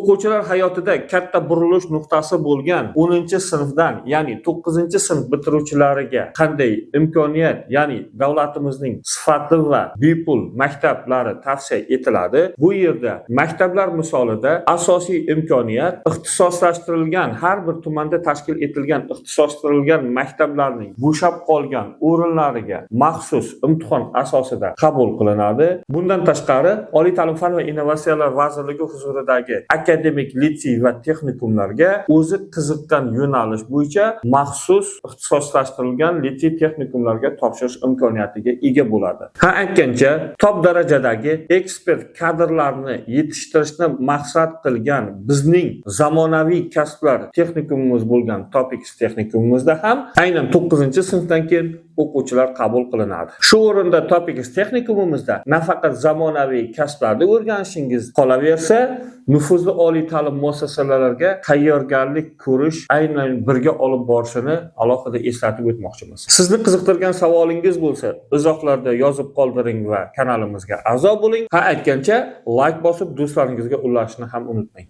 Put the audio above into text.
O'quvchilar hayotida katta burilish nuqtasi bo'lgan 10-sinfdan, ya'ni 9-sinf bitiruvchilariga qanday imkoniyat, ya'ni davlatimizning sifatli va bepul maktablari tavsiya etiladi. Bu yerda maktablar misolida asosiy imkoniyat ixtisoslashtirilgan har bir tumanda tashkil etilgan ixtisoslashtirilgan maktablarning bo'shab qolgan o'rinlariga maxsus imtihon asosida qabul qilinadi. Bundan tashqari Oliy ta'lim fan va innovatsiyalar vazirligi huzuridagi akademik litsey va texnikumlarga o'zi qiziqqan yo'nalish bo'yicha maxsus ixtisoslashtirilgan litsey texnikumlarga topshirish imkoniyatiga ega bo'ladi. Ha aytgancha, top darajadagi ekspert kadrlarni yetishtirishni maqsad qilgan bizning zamonaviy kasblar texnikumimiz bo'lgan Topix texnikumimizda ham aynan 9-sinfdan keyin o'quvchilar qabul qilinadi. Shu o'rinda Topix texnikumimizda nafaqat zamonaviy kasblarni o'rganishingiz qolaversa, nufuzli oliy ta'lim muassasalariga tayyorgarlik ko'rish aynan birga olib borishini alohida eslatib o'tmoqchimiz. Sizni qiziqtirgan savolingiz bo'lsa, izohlarda yozib qoldiring va kanalimizga a'zo bo'ling. Ha aytgancha, like bosib do'stlaringizga ulashni ham unutmang.